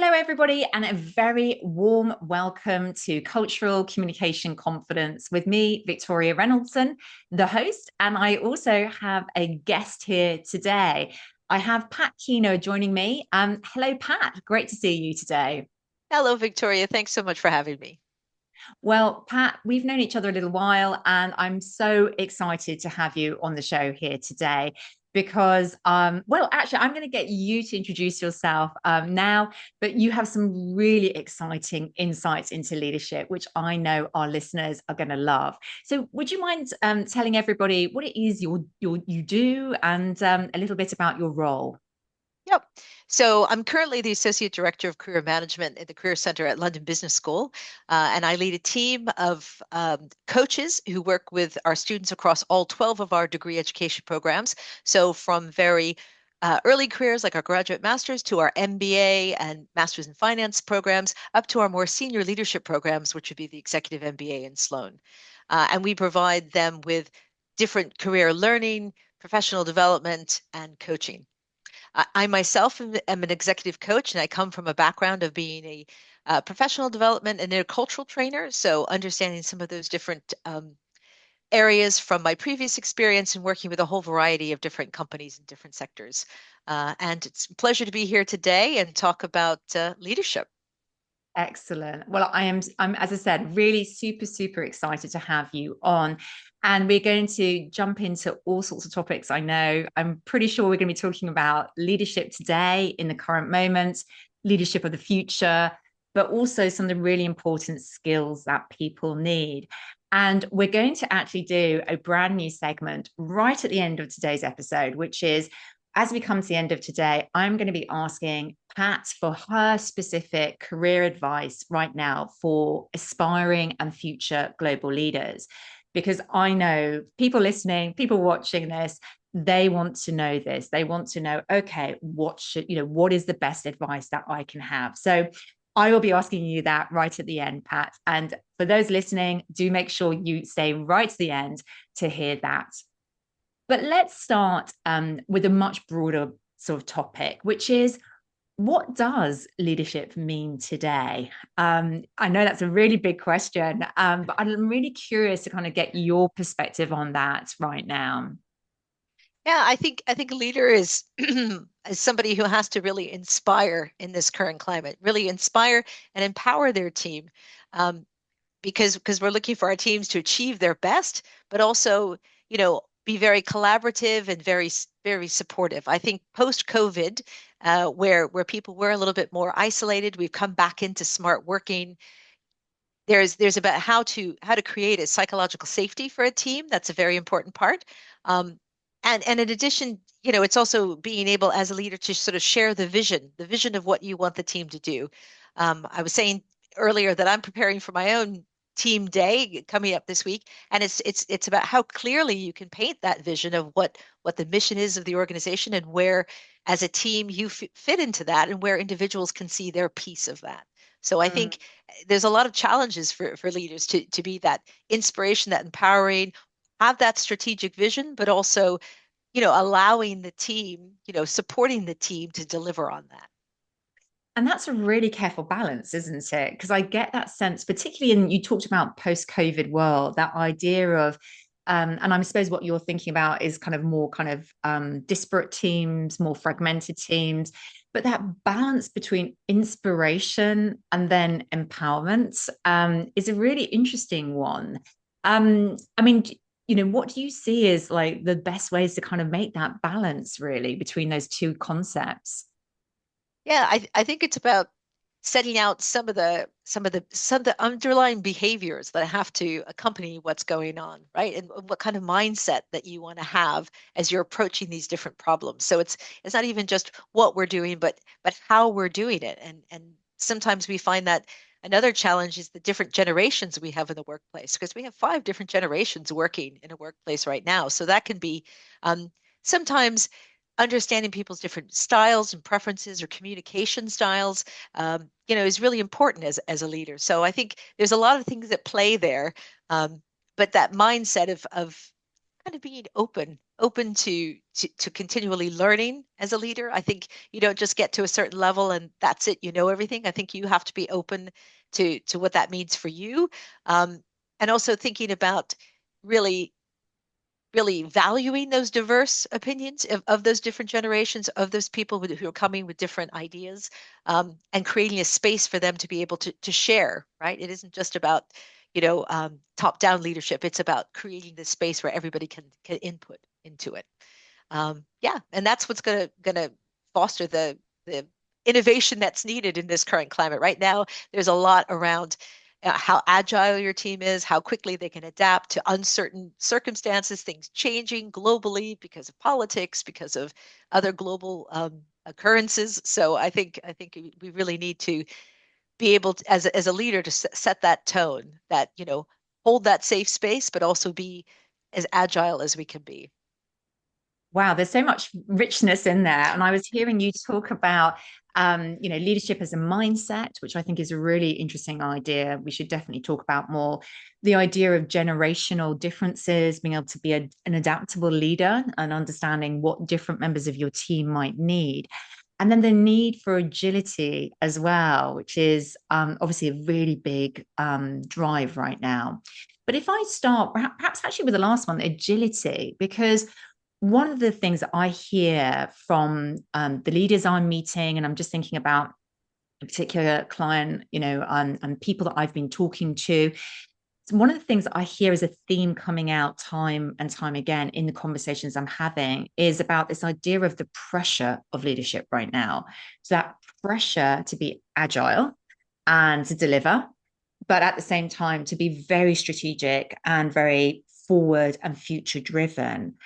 Hello, everybody, and a very warm welcome to Cultural Communication Confidence with me, Victoria Reynoldson, the host. And I also have a guest here today. I have Pat Keno joining me. Hello, Pat. Great to see you today. Hello, Victoria. Thanks so much for having me. Well, Pat, we've known each other a little while, and I'm so excited to have you on the show here today because, well, actually, I'm going to get you to introduce yourself now, but you have some really exciting insights into leadership, which I know our listeners are going to love. So, would you mind telling everybody what it is you do and a little bit about your role? Yep. So I'm currently the Associate Director of Career Management at the Career Center at London Business School, and I lead a team of coaches who work with our students across all 12 of our degree education programs. So from very early careers like our graduate masters to our MBA and Masters in Finance programs, up to our more senior leadership programs, which would be the Executive MBA in Sloan. And we provide them with different career learning, professional development, and coaching. I myself am an executive coach, and I come from a background of being a professional development and intercultural trainer. So, understanding some of those different areas from my previous experience in working with a whole variety of different companies in different sectors. And it's a pleasure to be here today and talk about leadership. Excellent. Well, I'm, as I said, really super excited to have you on. And we're going to jump into all sorts of topics. I know I'm pretty sure we're going to be talking about leadership today in the current moment, leadership of the future, but also some of the really important skills that people need. And we're going to actually do a brand new segment right at the end of today's episode, which is as we come to the end of today, I'm going to be asking Pat for her specific career advice right now for aspiring and future global leaders. Because I know people listening, people watching this, they want to know this. They want to know, okay, what is the best advice that I can have? So I will be asking you that right at the end, Pat. And for those listening, do make sure you stay right to the end to hear that. But let's start with a much broader sort of topic, which is what does leadership mean today? I know that's a really big question, but I'm really curious to kind of get your perspective on that right now. Yeah, I think a leader is is somebody who has to really inspire in this current climate, really inspire and empower their team. Um, because we're looking for our teams to achieve their best, but also, be very collaborative and very supportive. I think post COVID, where people were a little bit more isolated, we've come back into smart working. There's about how to create a psychological safety for a team. That's a very important part. Um, and in addition, it's also being able as a leader to sort of share the vision of what you want the team to do. I was saying earlier that I'm preparing for my own team day coming up this week, and it's about how clearly you can paint that vision of what the mission is of the organization and where, as a team, you fit into that, and where individuals can see their piece of that. So I Mm. think there's a lot of challenges for leaders to be that inspiration, that empowering, have that strategic vision, but also, allowing the team, supporting the team to deliver on that. And that's a really careful balance, isn't it? Because I get that sense, particularly in you talked about post-COVID world, that idea of, and I suppose what you're thinking about is kind of more kind of disparate teams, more fragmented teams, but that balance between inspiration and then empowerment is a really interesting one. I mean, what do you see as like the best ways to kind of make that balance really between those two concepts? Yeah, I think it's about setting out some of the underlying behaviors that have to accompany what's going on, right? And what kind of mindset that you want to have as you're approaching these different problems. So it's not even just what we're doing, but how we're doing it. And sometimes we find that another challenge is the different generations we have in the workplace, because we have five different generations working in a workplace right now. So that can be sometimes understanding people's different styles and preferences or communication styles, is really important as a leader. So I think there's a lot of things that play there, but that mindset of kind of being open to continually learning as a leader. I think you don't just get to a certain level and that's it, you know everything. I think you have to be open to what that means for you. Um, and also thinking about really really valuing those diverse opinions of those different generations of those people who are coming with different ideas, and creating a space for them to be able to share, right? It isn't just about, top down leadership. It's about creating this space where everybody can input into it. Yeah, and that's what's gonna foster the innovation that's needed in this current climate. Right now, there's a lot around how agile your team is, how quickly they can adapt to uncertain circumstances, things changing globally because of politics, because of other global occurrences. So I think we really need to be able to, as a leader, to set that tone, that hold that safe space, but also be as agile as we can be. Wow, there's so much richness in there. And I was hearing you talk about, leadership as a mindset, which I think is a really interesting idea. We should definitely talk about more. The idea of generational differences, being able to be an adaptable leader and understanding what different members of your team might need. And then the need for agility as well, which is obviously a really big drive right now. But if I start perhaps actually with the last one, agility, because one of the things that I hear from the leaders I'm meeting, and I'm just thinking about a particular client, and people that I've been talking to. So one of the things that I hear as a theme coming out time and time again in the conversations I'm having is about this idea of the pressure of leadership right now. So that pressure to be agile and to deliver, but at the same time to be very strategic and very forward and future driven.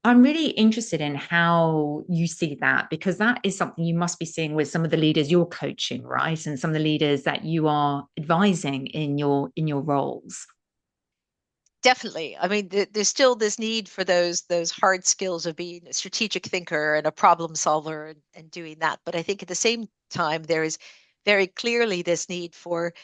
I'm really interested in how you see that, because that is something you must be seeing with some of the leaders you're coaching, right? And some of the leaders that you are advising in your roles. Definitely. I mean, there's still this need for those hard skills of being a strategic thinker and a problem solver and doing that. But I think at the same time, there is very clearly this need for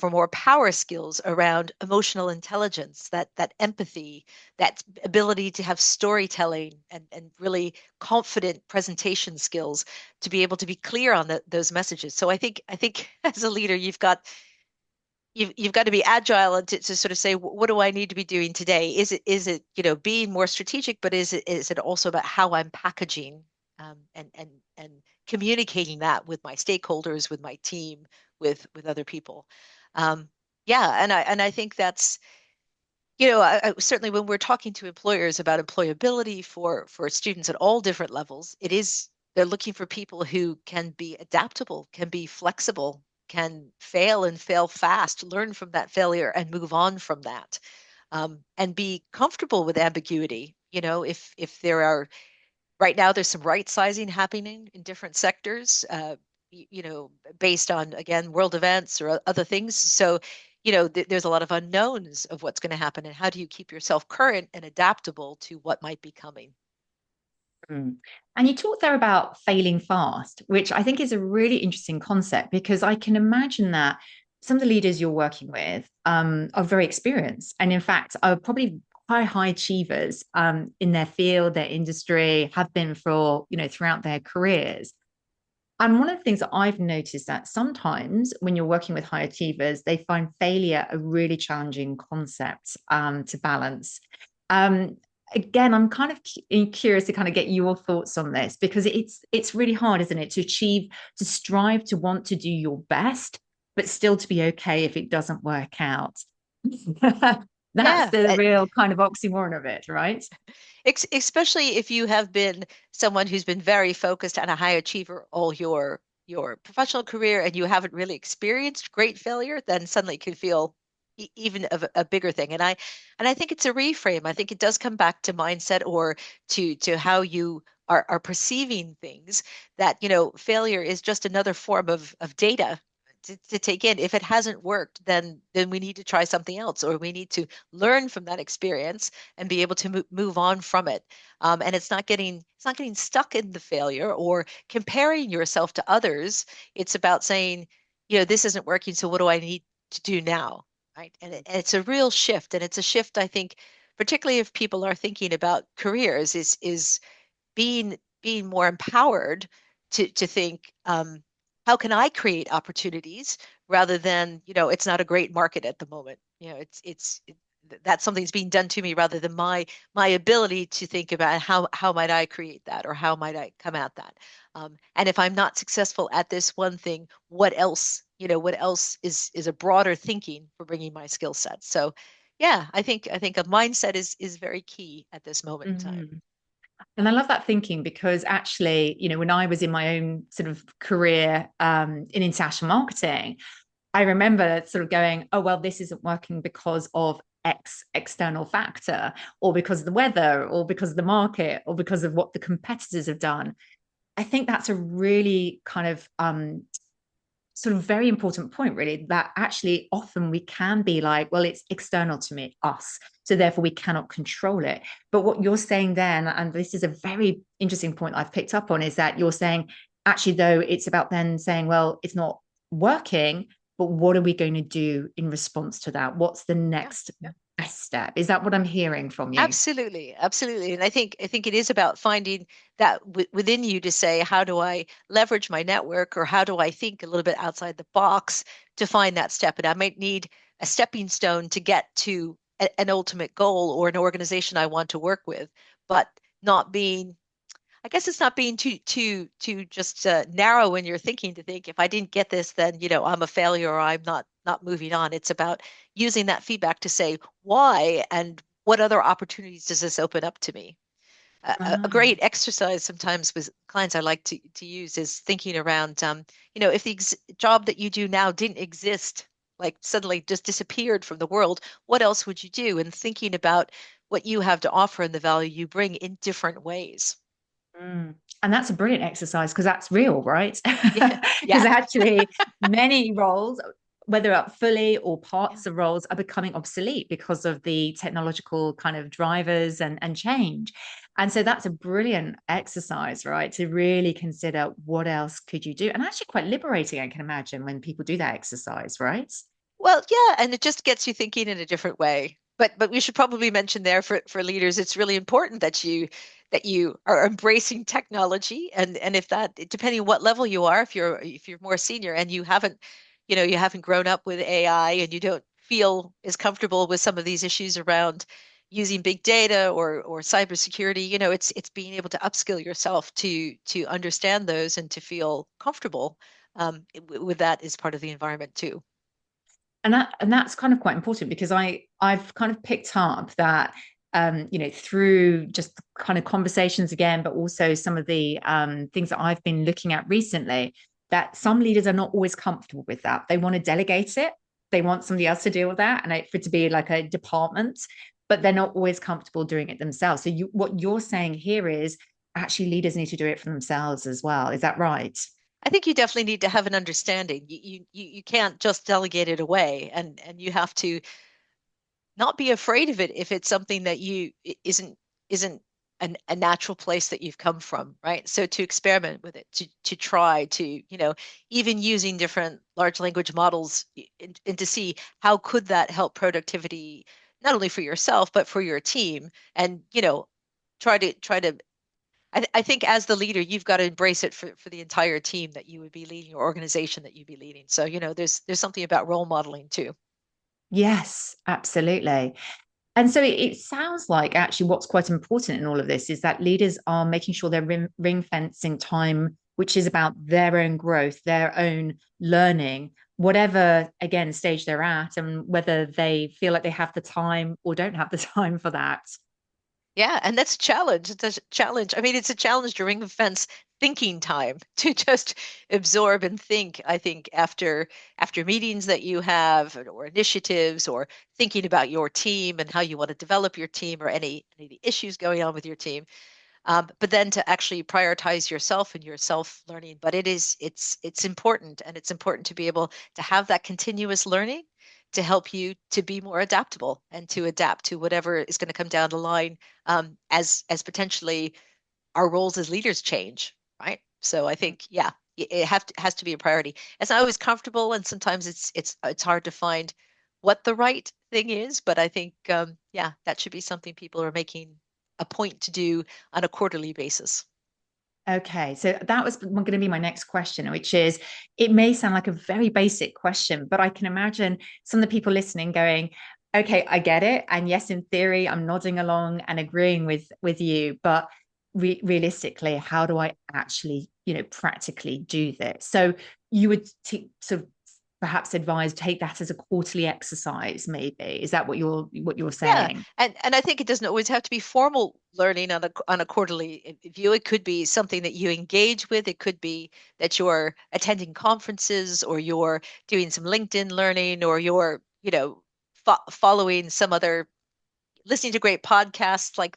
more power skills around emotional intelligence, that empathy, that ability to have storytelling and really confident presentation skills to be able to be clear on those messages. So I think as a leader, you've got to be agile and to sort of say, what do I need to be doing today? Is it being more strategic, but is it also about how I'm packaging, and communicating that with my stakeholders, with my team, with other people. Um, yeah, and I think that's, certainly when we're talking to employers about employability for students at all different levels, they're looking for people who can be adaptable, can be flexible, can fail and fail fast, learn from that failure and move on from that, and be comfortable with ambiguity. If there are right now, there's some right sizing happening in different sectors, based on, again, world events or other things. So, there's a lot of unknowns of what's going to happen, and how do you keep yourself current and adaptable to what might be coming? Mm. And you talked there about failing fast, which I think is a really interesting concept, because I can imagine that some of the leaders you're working with are very experienced, and in fact are probably quite high achievers in their field, their industry, have been for throughout their careers. And one of the things that I've noticed that sometimes when you're working with high achievers, they find failure a really challenging concept to balance. Um, Again, I'm kind of curious to kind of get your thoughts on this, because it's really hard, isn't it, to achieve, to strive, to want to do your best, but still to be okay if it doesn't work out. That's Yeah, the real kind of oxymoron of it, right? especially if you have been someone who's been very focused and a high achiever all your professional career, and you haven't really experienced great failure, then suddenly it can feel even of a bigger thing. And I think it's a reframe. I think it does come back to mindset, or to how you are perceiving things, that failure is just another form of data to take in. If it hasn't worked, then we need to try something else, or we need to learn from that experience and be able to move on from it. And it's not getting stuck in the failure or comparing yourself to others. It's about saying, this isn't working, so what do I need to do now? Right. And it's a real shift. And it's a shift, I think, particularly if people are thinking about careers, is being more empowered to think, how can I create opportunities rather than, it's not a great market at the moment. That something's being done to me rather than my ability to think about how might I create that or how might I come at that. And if I'm not successful at this one thing, what else is a broader thinking for bringing my skill set. So yeah, I think a mindset is very key at this moment in time. Mhm. And I love that thinking because actually, when I was in my own sort of career in international marketing, I remember sort of going, oh, well, this isn't working because of X external factor, or because of the weather, or because of the market, or because of what the competitors have done. I think that's a really kind of sort of very important point, really, that actually often we can be like, well, it's external to me, us. So therefore we cannot control it. But what you're saying then, and this is a very interesting point I've picked up on, is that you're saying, actually, though, it's about then saying, well, it's not working, but what are we going to do in response to that? What's the Yeah. next best step? Is that what I'm hearing from you? Absolutely, absolutely. And I think it is about finding that within you to say, how do I leverage my network or how do I think a little bit outside the box to find that step? And I might need a stepping stone to get to an ultimate goal or an organization I want to work with, but not being I guess it's not being too just narrow in your thinking to think if I didn't get this, then I'm a failure or I'm not moving on. It's about using that feedback to say why and what other opportunities does this open up to me. A Ah. great exercise sometimes with clients I like to use is thinking around, if the job that you do now didn't exist, like suddenly just disappeared from the world, what else would you do? And thinking about what you have to offer and the value you bring in different ways. Mm. And that's a brilliant exercise because that's real, right? Yeah, Because yeah, actually, many roles, whether up fully or yeah. parts of roles, are becoming obsolete because of the technological kind of drivers and change. And so that's a brilliant exercise, right? To really consider what else could you do? And actually quite liberating, I can imagine, when people do that exercise, right? Well, yeah, and it just gets you thinking in a different way. But we should probably mention there for leaders, it's really important that you are embracing technology and if that depending on what level you are, if you're more senior and you haven't grown up with AI and you don't feel as comfortable with some of these issues around using big data or cybersecurity, it's being able to upskill yourself to understand those and to feel comfortable with that is part of the environment too. And that's kind of quite important because I've kind of picked up that through just kind of conversations again, but also some of the things that I've been looking at recently, that some leaders are not always comfortable with that. They want to delegate it. They want somebody else to deal with that and for it to be like a department, but they're not always comfortable doing it themselves. So what you're saying here is actually leaders need to do it for themselves as well. Is that right? I think you definitely need to have an understanding. You can't just delegate it away, and you have to not be afraid of it if it's something that you isn't a natural place that you've come from, right? So to experiment with it, to try to, even using different large language models and to see how could that help productivity, not only for yourself, but for your team. And, try to I think as the leader, you've got to embrace it for the entire team that you would be leading or organization that you'd be leading. So, there's something about role modeling too. Yes, absolutely. And so it sounds like actually what's quite important in all of this is that leaders are making sure they're ring fencing time, which is about their own growth, their own learning, whatever, again, stage they're at, and whether they feel like they have the time or don't have the time for that. Yeah, and that's a challenge. It's a challenge. I mean, it's a challenge during the fence thinking time to just absorb and think. I think after meetings that you have or initiatives or thinking about your team and how you want to develop your team or any of the issues going on with your team. But then to actually prioritize yourself and your self learning. But it's important, and it's important to be able to have that continuous learning to help you to be more adaptable and to adapt to whatever is going to come down the line, as potentially our roles as leaders change, right? So I think, yeah, it has to be a priority. It's not always comfortable, and sometimes it's hard to find what the right thing is, but I think, yeah, that should be something people are making a point to do on a quarterly basis. Okay, so that was going to be my next question, which is it may sound like a very basic question, but I can imagine some of the people listening going, okay, I get it. And yes, in theory, I'm nodding along and agreeing with you, but realistically, how do I actually, practically do this? So you would sort of perhaps advise take that as a quarterly exercise, maybe. Is that what you're Yeah, saying? and I think it doesn't always have to be formal learning on a quarterly view. It could be something that you engage with. It could be that you're attending conferences or you're doing some LinkedIn learning or you're, following some other listening to great podcasts like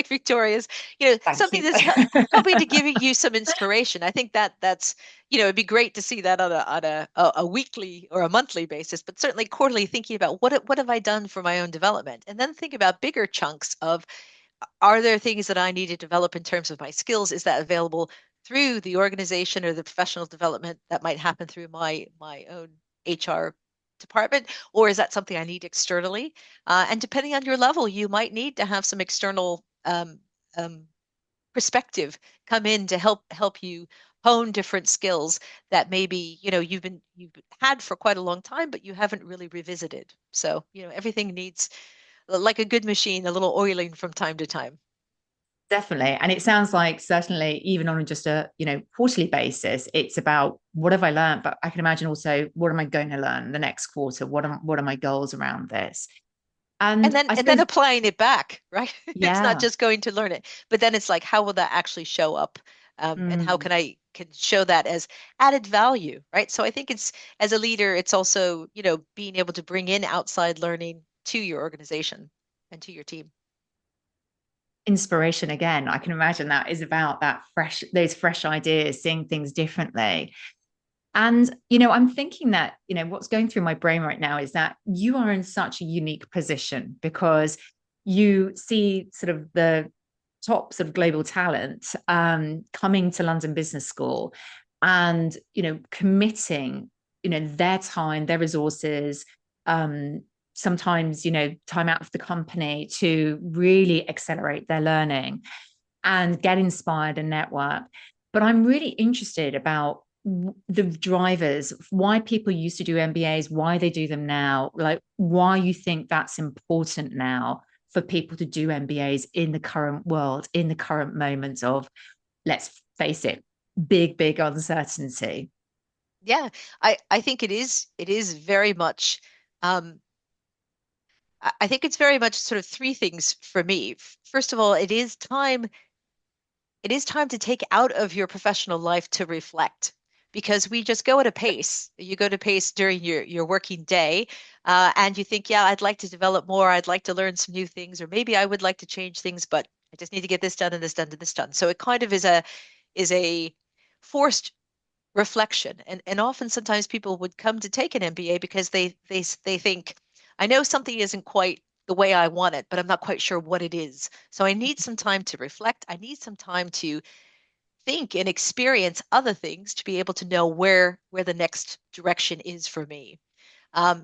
Victoria's, Thank something you. that's helping to give you some inspiration. I think that's it'd be great to see that on a weekly or a monthly basis, but certainly quarterly, thinking about what have I done for my own development, and then think about bigger chunks of, are there things that I need to develop in terms of my skills? Is that available through the organization or the professional development that might happen through my own HR department, or is that something I need externally? And depending on your level, you might need to have some external um, perspective come in to help you hone different skills that maybe you've had for quite a long time, but you haven't really revisited. So everything needs, like a good machine, a little oiling from time to time. Definitely. And it sounds like certainly even on just a, quarterly basis, it's about what have I learned, but I can imagine also what am I going to learn the next quarter? What are my goals around this? And And then I and then suppose, applying it back, right? It's not yeah. just going to learn it, but then it's like, how will that actually show up? And how Mm. can show that as added value, right? So I think it's, as a leader, it's also, being able to bring in outside learning to your organization and to your team. Inspiration again. I can imagine that is about those fresh ideas, seeing things differently. And, I'm thinking that, what's going through my brain right now is that you are in such a unique position because you see sort of the top sort of global talent coming to London Business School and, committing, their time, their resources, um, sometimes, time out of the company to really accelerate their learning and get inspired and network. But I'm really interested about the drivers, why people used to do MBAs, why they do them now, like why you think that's important now for people to do MBAs in the current world, in the current moment of, let's face it, big uncertainty. Yeah, I think it is very much, um, I think it's very much sort of three things for me. First of all, it is time to take out of your professional life to reflect, because we just go at a pace. You go to pace during your working day, and you think, yeah, I'd like to develop more. I'd like to learn some new things, or maybe I would like to change things, but I just need to get this done and this done and this done. So it kind of is a forced reflection. And often sometimes people would come to take an MBA because they think, I know something isn't quite the way I want it, but I'm not quite sure what it is. So I need some time to reflect. I need some time to think and experience other things to be able to know where the next direction is for me.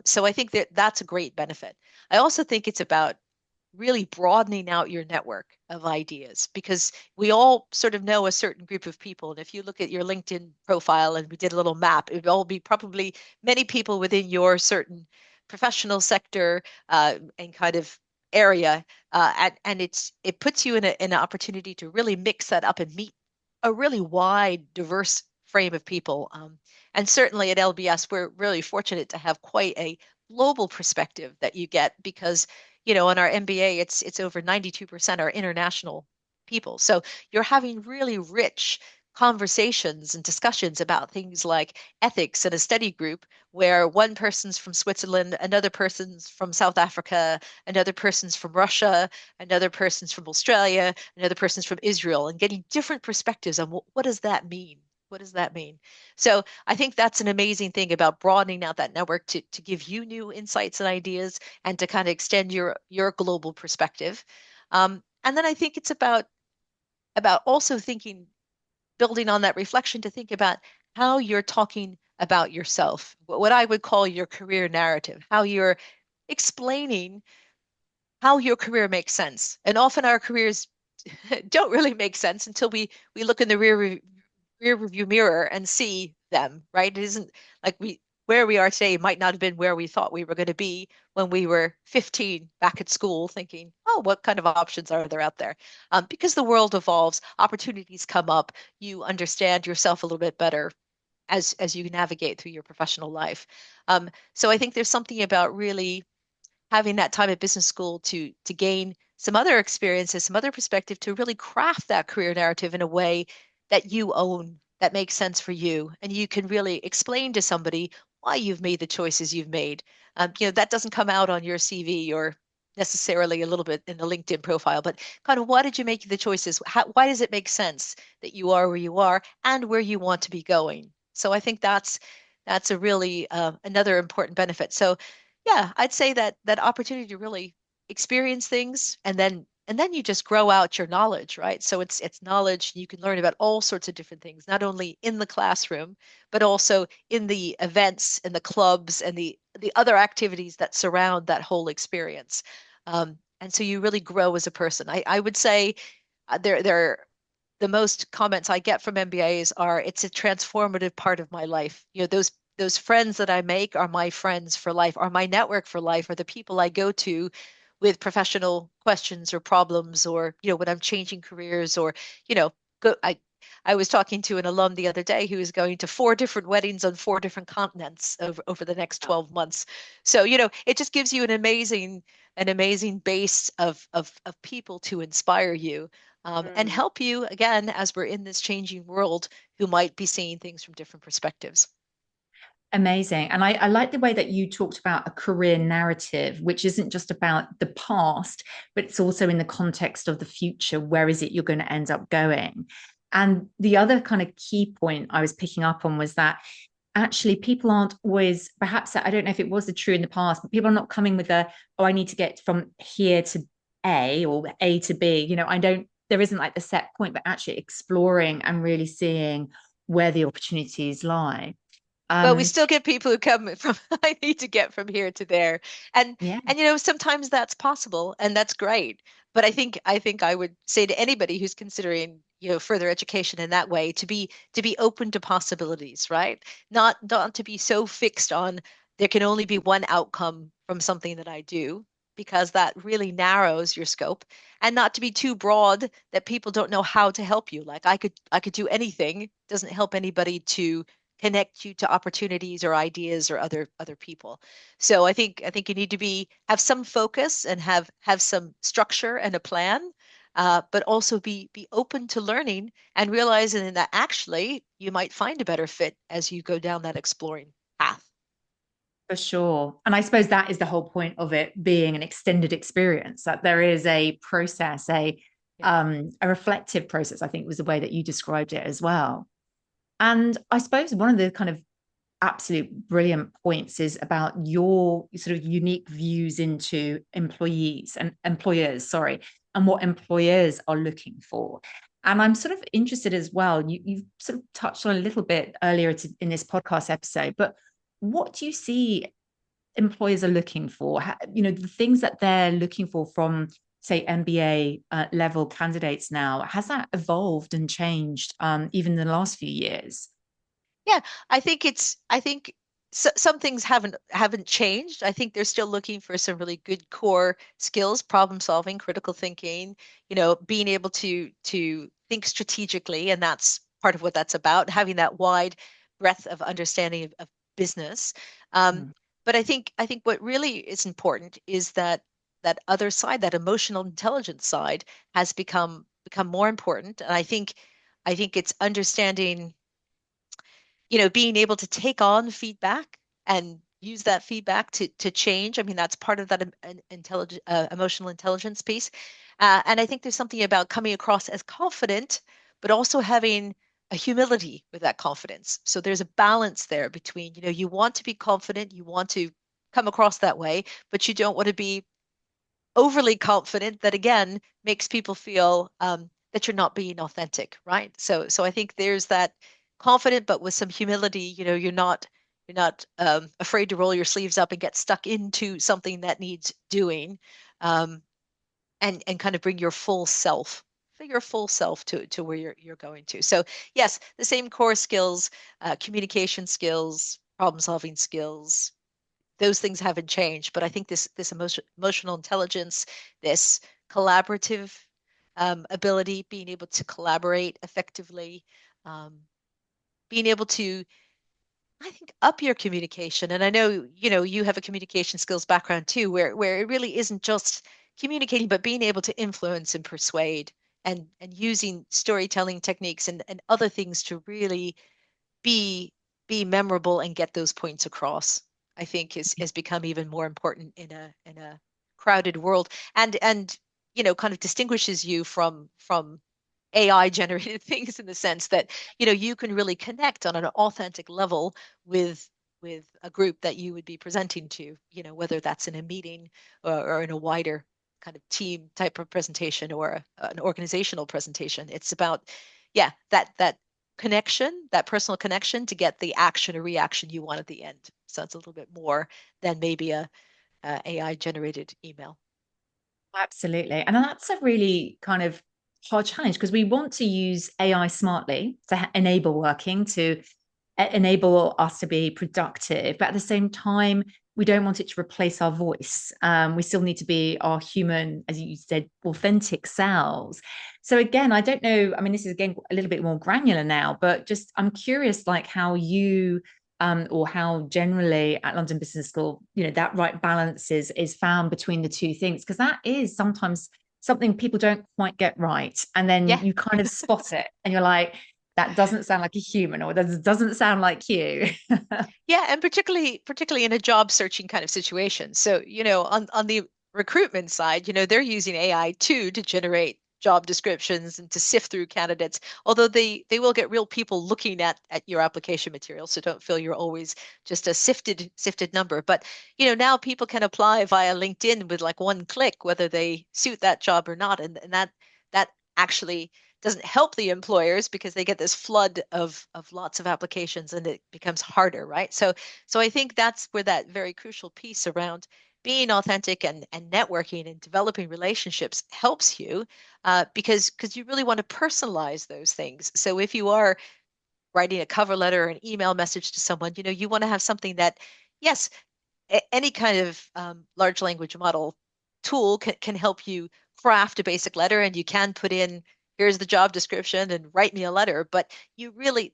So I think that that's a great benefit. I also think it's about really broadening out your network of ideas, because we all sort of know a certain group of people. And if you look at your LinkedIn profile and we did a little map, it would all be probably many people within your certain professional sector and kind of area. And it puts you in an opportunity to really mix that up and meet a really wide, diverse frame of people. And certainly at LBS, we're really fortunate to have quite a global perspective that you get, because on our MBA, it's over 92% are international people. So you're having really rich conversations and discussions about things like ethics in a study group, where one person's from Switzerland, another person's from South Africa, another person's from Russia, another person's from Australia, another person's from Israel, and getting different perspectives on what does that mean? What does that mean? So I think that's an amazing thing about broadening out that network to give you new insights and ideas, and to kind of extend your global perspective. And then I think it's about also thinking, building on that reflection, to think about how you're talking about yourself, what I would call your career narrative, how you're explaining how your career makes sense. And often our careers don't really make sense until we look in the rear review mirror and see them, right? It isn't like we where we are today might not have been where we thought we were going to be when we were 15 back at school, thinking, oh, what kind of options are there out there? Because the world evolves, opportunities come up, you understand yourself a little bit better as you navigate through your professional life. So I think there's something about really having that time at business school to gain some other experiences, some other perspective to really craft that career narrative in a way that you own, that makes sense for you, and you can really explain to somebody why you've made the choices you've made. That doesn't come out on your CV or necessarily a little bit in the LinkedIn profile, but kind of why did you make the choices? Why does it make sense that you are where you are and where you want to be going? So I think that's a really another important benefit. So yeah, I'd say that opportunity to really experience things and then you just grow out your knowledge, right? So it's knowledge you can learn about all sorts of different things, not only in the classroom, but also in the events and the clubs and the other activities that surround that whole experience. And so you really grow as a person. I would say there the most comments I get from MBAs are it's a transformative part of my life. Those friends that I make are my friends for life, are my network for life, are the people I go to with professional questions or problems, or when I'm changing careers, or you know, go. I was talking to an alum the other day who is going to 4 different weddings on 4 different continents over the next 12 months. So, it just gives you an amazing base of people to inspire you and Mm. help you again as we're in this changing world who might be seeing things from different perspectives. Amazing. And I like the way that you talked about a career narrative, which isn't just about the past, but it's also in the context of the future. Where is it you're going to end up going? And the other kind of key point I was picking up on was that actually people aren't always, perhaps, I don't know if it was the true in the past, but people are not coming with oh, I need to get from here to A or A to B. There isn't like the set point, but actually exploring and really seeing where the opportunities lie. But we Um, still get people who come from I need to get from here to there. And yeah, and sometimes that's possible and that's great. But I think I would say to anybody who's considering, further education in that way to be open to possibilities, right? Not to be so fixed on there can only be one outcome from something that I do, because that really narrows your scope, and not to be too broad that people don't know how to help you. Like I could do anything, doesn't help anybody to connect you to opportunities or ideas or other people. So I think you need to be have some focus and have some structure and a plan, but also be open to learning and realizing that actually you might find a better fit as you go down that exploring path. for sure. And I suppose that is the whole point of it being an extended experience, that there is a process, Yeah. a reflective process, I think was the way that you described it as well. And I suppose one of the kind of absolute brilliant points is about your sort of unique views into employees and employers, sorry, and what employers are looking for. And I'm sort of interested as well. You've sort of touched on a little bit earlier in this podcast episode, but what do you see employers are looking for? The things that they're looking for from, say, MBA level candidates now, has that evolved and changed even in the last few years? Yeah, I think some things haven't changed. I think they're still looking for some really good core skills, problem solving, critical thinking, being able to think strategically, and that's part of what that's about, having that wide breadth of understanding of business. Um, Mm. but I think what really is important is that other side, that emotional intelligence side, has become more important. And I think it's understanding, being able to take on feedback and use that feedback to change. I mean, that's part of that emotional intelligence piece. And I think there's something about coming across as confident, but also having a humility with that confidence. So there's a balance there between, you want to be confident, you want to come across that way, but you don't want to be overly confident that again makes people feel that you're not being authentic, right? So I think there's confident, but with some humility. You're not afraid to roll your sleeves up and get stuck into something that needs doing, um, and kind of bring your full self to where you're going to. So yes, the same core skills, communication skills, problem solving skills, those things haven't changed. But I think this emotional intelligence, this collaborative ability, being able to collaborate effectively, um, being able to, I think, up your communication. And I know, you have a communication skills background too, where it really isn't just communicating, but being able to influence and persuade, and using storytelling techniques and other things to really be be memorable and get those points across. I think has become even more important in a crowded world, and kind of distinguishes you from AI generated things, in the sense that you can really connect on an authentic level with a group that you would be presenting to, whether that's in a meeting, or in a wider kind of team type of presentation, or an organizational presentation. It's about, yeah, that connection, that personal connection, to get the action or reaction you want at the end. So it's a little bit more than maybe a AI generated email. Absolutely. And that's a really kind of hard challenge because we want to use AI smartly to enable working, to enable us to be productive. But at the same time, we don't want it to replace our voice. We still need to be our human, as you said, authentic selves. So again, I don't know. I mean, this is again a little bit more granular now, but just I'm curious, like how you or how generally at London Business School, that right balance is found between the two things, because that is sometimes something people don't quite get right. And then Yeah. you kind of spot it and you're like, that doesn't sound like a human, or that doesn't sound like you. Yeah, and particularly in a job searching kind of situation. So, on the recruitment side, they're using AI too to generate job descriptions and to sift through candidates. Although they will get real people looking at your application material, so don't feel you're always just a sifted number. But, now people can apply via LinkedIn with like one click, whether they suit that job or not, and that actually doesn't help the employers, because they get this flood of lots of applications, and it becomes harder, right? So I think that's where that very crucial piece around being authentic and networking and developing relationships helps you, because you really want to personalize those things. So if you are writing a cover letter or an email message to someone, you want to have something that, yes, any kind of large language model tool can help you craft a basic letter, and you can put in, here's the job description and write me a letter. But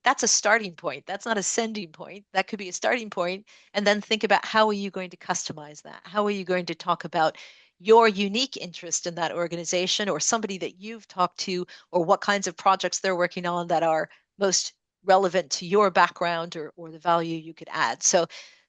that's a starting point. That's not a sending point. That could be a starting point. And then think about, how are you going to customize that? How are you going to talk about your unique interest in that organization, or somebody that you've talked to, or what kinds of projects they're working on that are most relevant to your background, or the value you could add. So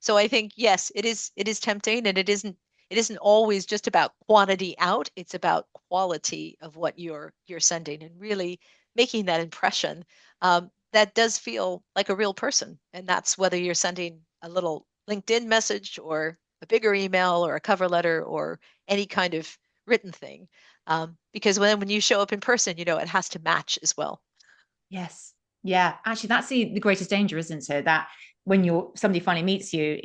I think, yes, it is tempting, and it isn't always just about quantity out. It's about quality of what you're sending, and really making that impression, that does feel like a real person. And that's whether you're sending a little LinkedIn message, or a bigger email, or a cover letter, or any kind of written thing. Because when you show up in person, it has to match as well. Yes. Yeah. Actually, that's the greatest danger, isn't it? That when somebody finally meets you,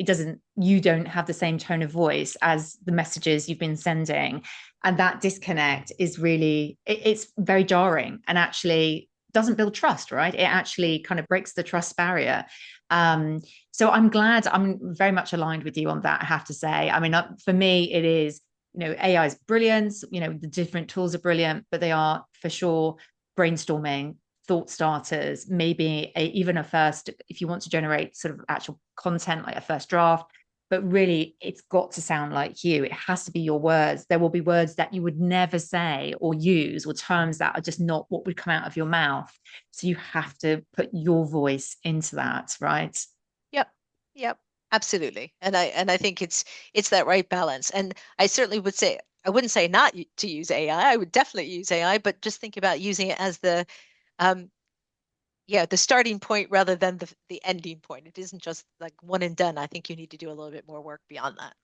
you don't have the same tone of voice as the messages you've been sending. And that disconnect is really, it's very jarring, and actually doesn't build trust, right? It actually kind of breaks the trust barrier. Um, so I'm very much aligned with you on that, I have to say. I mean, for me, it is, AI is brilliant. The different tools are brilliant, but they are for sure brainstorming, thought starters, maybe even a first, if you want to generate sort of actual content, like a first draft. But really, it's got to sound like you. It has to be your words. There will be words that you would never say or use, or terms that are just not what would come out of your mouth. So you have to put your voice into that, right? Yep. Yep. Absolutely. And I think it's that right balance. And I certainly would say, I wouldn't say not to use AI. I would definitely use AI, but just think about using it as um the starting point rather than the ending point. It isn't just like one and done. I think you need to do a little bit more work beyond that.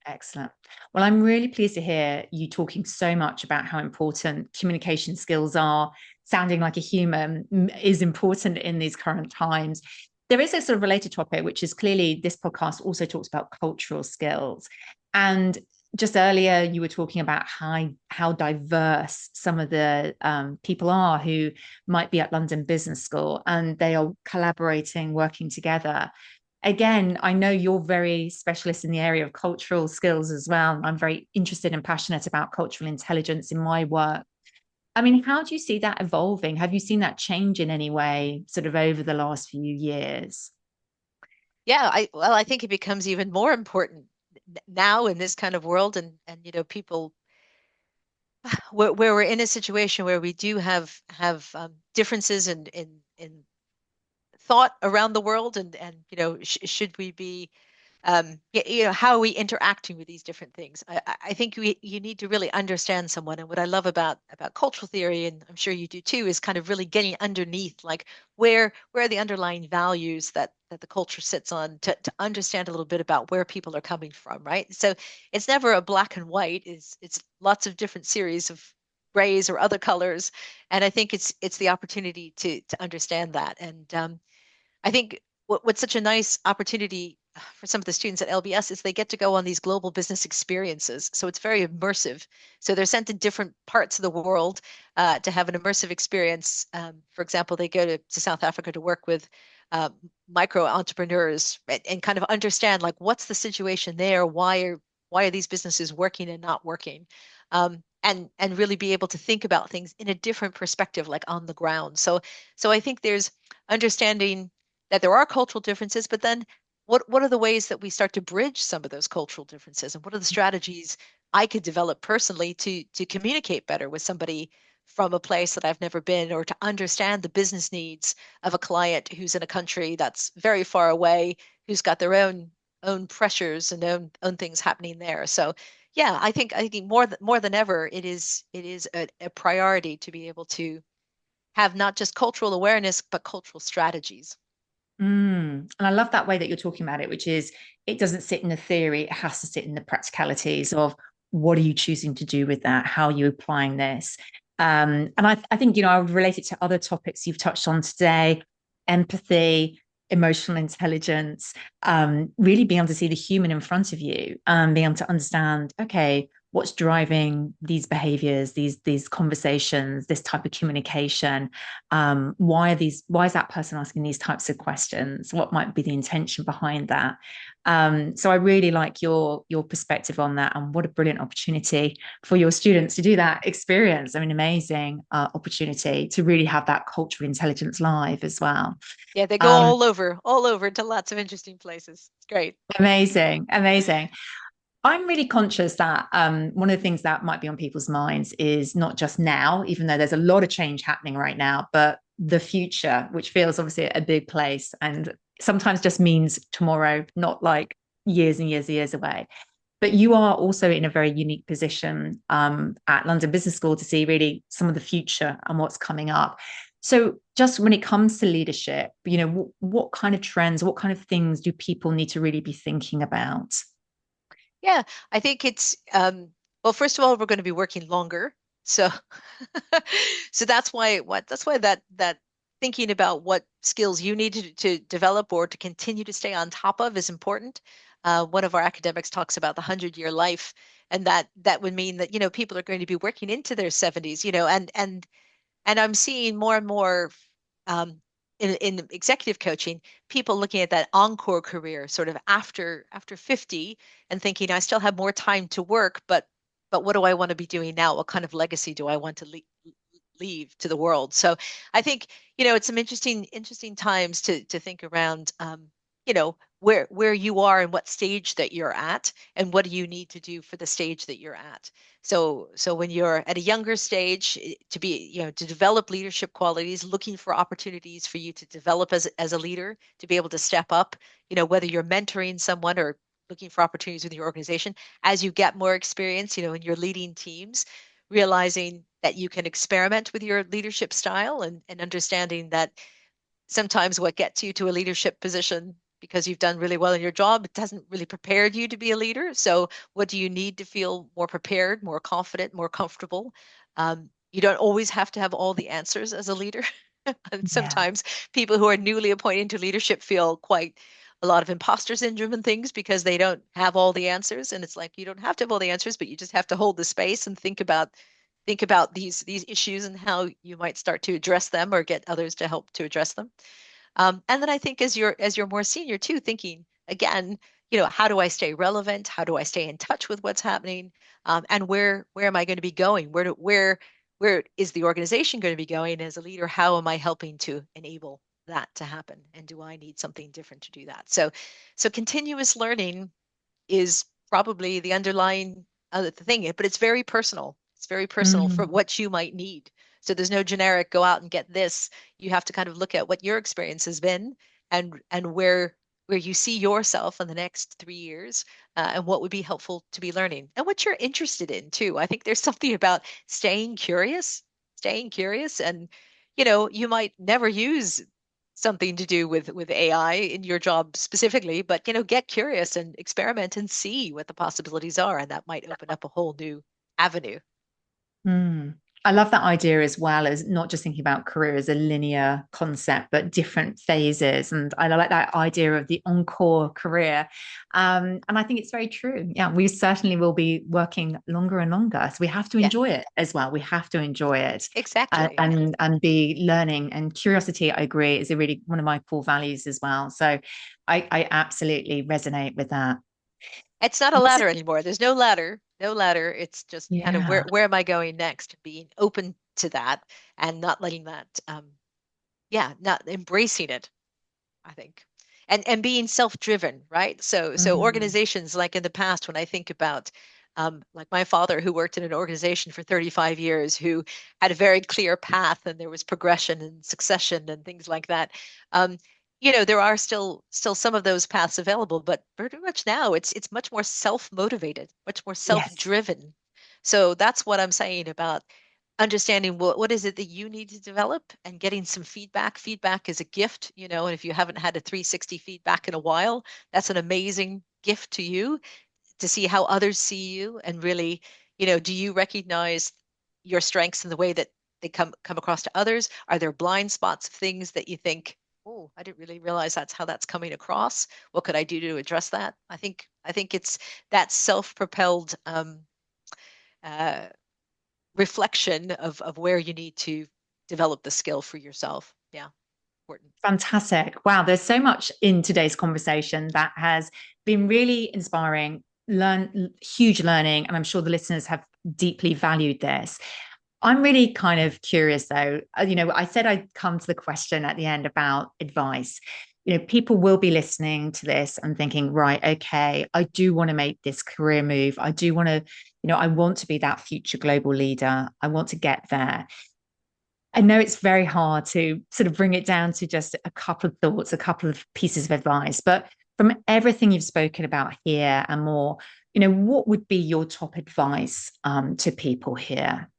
Excellent. Well, I'm really pleased to hear you talking so much about how important communication skills are. Sounding like a human is important in these current times. There is a sort of related topic, which is clearly this podcast also talks about cultural skills. And just earlier, you were talking about how diverse some of the people are who might be at London Business School, and they are collaborating, working together. Again, I know you're very specialist in the area of cultural skills as well. I'm very interested and passionate about cultural intelligence in my work. I mean, how do you see that evolving? Have you seen that change in any way, sort of over the last few years? Yeah, I think it becomes even more important now in this kind of world, and people where we're in a situation where we do have differences in thought around the world, and should we be how are we interacting with these different things? I think you need to really understand someone. And what I love about cultural theory, and I'm sure you do too, is kind of really getting underneath, like where are the underlying values that the culture sits on, to understand a little bit about where people are coming from, right? So it's never a black and white. It's lots of different series of grays or other colors, and I think it's the opportunity to understand that. And I think what's such a nice opportunity for some of the students at LBS is they get to go on these global business experiences. So it's very immersive. So they're sent to different parts of the world to have an immersive experience. For example, they go to South Africa to work with uh, micro entrepreneurs, and kind of understand, like, what's the situation there? Why are these businesses working and not working? And really be able to think about things in a different perspective, like on the ground. So I think there's understanding that there are cultural differences, but then what are the ways that we start to bridge some of those cultural differences, and what are the strategies I could develop personally to communicate better with somebody from a place that I've never been, or to understand the business needs of a client who's in a country that's very far away, who's got their own pressures and own things happening there. So yeah, I think more than ever, it is a priority to be able to have not just cultural awareness, but cultural strategies. And I love that way that you're talking about it, which is it doesn't sit in the theory, it has to sit in the practicalities of what are you choosing to do with that? How are you applying this? And I think, I would relate it to other topics you've touched on today: empathy, emotional intelligence, really being able to see the human in front of you, being able to understand, okay, what's driving these behaviors, these conversations, this type of communication. Why is that person asking these types of questions? What might be the intention behind that? So I really like your perspective on that, and what a brilliant opportunity for your students to do that experience. I mean, amazing opportunity to really have that cultural intelligence live as well. Yeah, they go um, all over to lots of interesting places. It's great. Amazing, amazing. I'm really conscious that one of the things that might be on people's minds is not just now, even though there's a lot of change happening right now, but the future, which feels obviously a big place and sometimes just means tomorrow, not like years and years and years away. But you are also in a very unique position at London Business School to see really some of the future and what's coming up. So, just when it comes to leadership, what kind of trends, what kind of things do people need to really be thinking about? Yeah, I think it's well, first of all, we're going to be working longer. So so that's why that thinking about what skills you need to develop or to continue to stay on top of is important. One of our academics talks about the 100-year life, and that would mean that people are going to be working into their 70s, and I'm seeing more and more in executive coaching, people looking at that encore career sort of after 50, and thinking, I still have more time to work, but what do I want to be doing now? What kind of legacy do I want to leave to the world? So I think, it's some interesting times to think around, where you are and what stage that you're at, and what do you need to do for the stage that you're at. So when you're at a younger stage, to be, to develop leadership qualities, looking for opportunities for you to develop as a leader, to be able to step up, whether you're mentoring someone or looking for opportunities with your organization. As you get more experience, and you're leading teams, realizing that you can experiment with your leadership style, and understanding that sometimes what gets you to a leadership position because you've done really well in your job, it hasn't really prepared you to be a leader. So what do you need to feel more prepared, more confident, more comfortable? You don't always have to have all the answers as a leader. And Yeah. sometimes people who are newly appointed to leadership feel quite a lot of imposter syndrome and things because they don't have all the answers. And it's like you don't have to have all the answers, but you just have to hold the space and think about these issues and how you might start to address them or get others to help to address them. And then I think as you're more senior too, thinking again, how do I stay relevant? How do I stay in touch with what's happening? And where am I going to be going? Where is the organization going to be going as a leader? How am I helping to enable that to happen? And do I need something different to do that? So continuous learning is probably the underlying other thing, but it's very personal. It's very personal for Mm. what you might need. So there's no generic go out and get this. You have to kind of look at what your experience has been and where you see yourself in the next 3 years, and what would be helpful to be learning and what you're interested in too. I think there's something about staying curious, and you might never use something to do with AI in your job specifically, but get curious and experiment and see what the possibilities are, and that might open up a whole new avenue. Mm. I love that idea as well as not just thinking about career as a linear concept, but different phases. And I like that idea of the encore career. And I think it's very true. Yeah, we certainly will be working longer and longer. So we have to Yeah, enjoy it as well. We have to enjoy it exactly. and be learning. And curiosity, I agree, is a really one of my core values as well. So I absolutely resonate with that. It's not a Was ladder it? anymore. There's no ladder, no ladder. It's just kind of where Yeah. where am I going next? Being open to that and not letting that, yeah, not embracing it, I think. And being self-driven, right? So Mm. organizations like in the past, when I think about like my father who worked in an organization for 35 years, who had a very clear path and there was progression and succession and things like that. Um, there are still some of those paths available, but pretty much now it's much more self-motivated, much more Yes. self-driven. So that's what I'm saying about understanding what is it that you need to develop and getting some feedback. Feedback is a gift, and if you haven't had a 360 feedback in a while, that's an amazing gift to you to see how others see you and really, do you recognize your strengths in the way that they come across to others? Are there blind spots of things that you think, oh, I didn't really realize that's how that's coming across? What could I do to address that? I think it's that self-propelled uh, reflection of where you need to develop the skill for yourself. Yeah, important. Fantastic. Wow, there's so much in today's conversation that has been really inspiring, huge learning, and I'm sure the listeners have deeply valued this. I'm really kind of curious though. I said I'd come to the question at the end about advice. People will be listening to this and thinking, right, okay, I do want to make this career move. I do want to, I want to be that future global leader. I want to get there. I know it's very hard to sort of bring it down to just a couple of thoughts, a couple of pieces of advice, but from everything you've spoken about here and more, what would be your top advice to people here?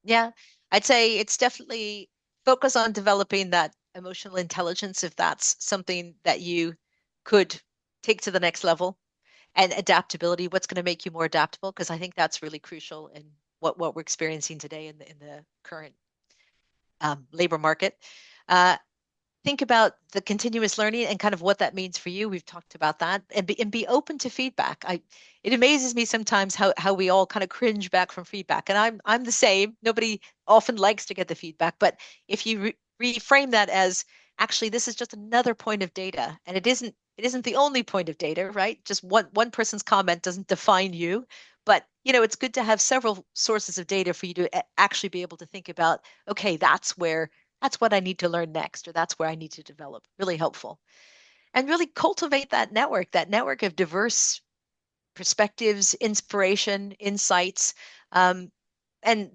Yeah, I'd say it's definitely focus on developing that emotional intelligence if that's something that you could take to the next level, and adaptability, what's going to make you more adaptable, because I think that's really crucial in what we're experiencing today in the current labor market. Uh, think about the continuous learning and kind of what that means for you. We've talked about that, and be open to feedback. It amazes me sometimes how we all kind of cringe back from feedback, and I'm the same. Nobody often likes to get the feedback, but if you reframe that as actually this is just another point of data, and it isn't the only point of data, right? Just one person's comment doesn't define you. But it's good to have several sources of data for you to actually be able to think about, okay, that's what I need to learn next, or that's where I need to develop. Really helpful. And really cultivate that network of diverse perspectives, inspiration, insights, um, and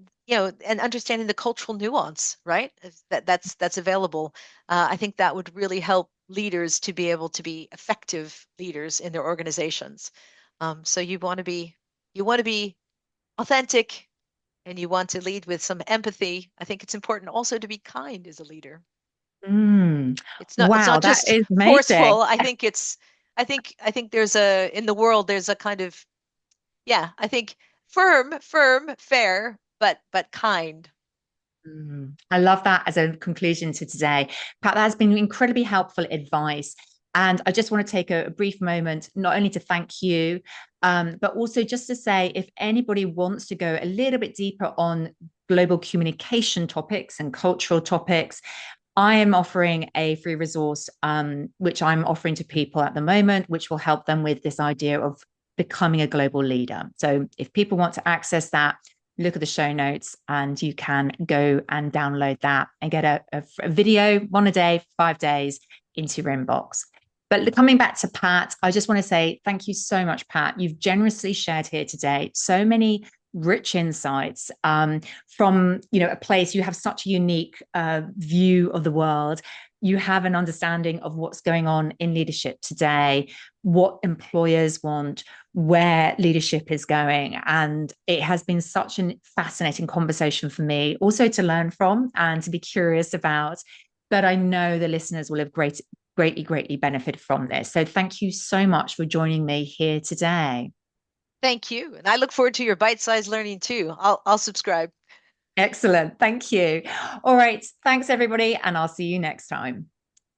understanding the cultural nuance, right? That's available. I think that would really help leaders to be able to be effective leaders in their organizations. So you want to be authentic, and you want to lead with some empathy. I think it's important also to be kind as a leader. It's Wow, not that just is amazing. forceful. I think there's a in the world there's a kind of yeah, I think firm, fair, but kind. I love that as a conclusion to today. Pat, that has been incredibly helpful advice. And I just want to take a brief moment, not only to thank you, but also just to say if anybody wants to go a little bit deeper on global communication topics and cultural topics, I am offering a free resource, which I'm offering to people at the moment, which will help them with this idea of becoming a global leader. So if people want to access that, look at the show notes and you can go and download that and get a video, one a day, 5 days into your inbox. But coming back to Pat, I just want to say thank you so much, Pat. You've generously shared here today so many rich insights from a place. You have such a unique view of the world. You have an understanding of what's going on in leadership today, what employers want, where leadership is going. And it has been such a fascinating conversation for me, also to learn from and to be curious about. But I know the listeners will have greatly benefited from this. So thank you so much for joining me here today. Thank you. And I look forward to your bite-sized learning too. I'll subscribe. Excellent. Thank you. All right. Thanks, everybody. And I'll see you next time.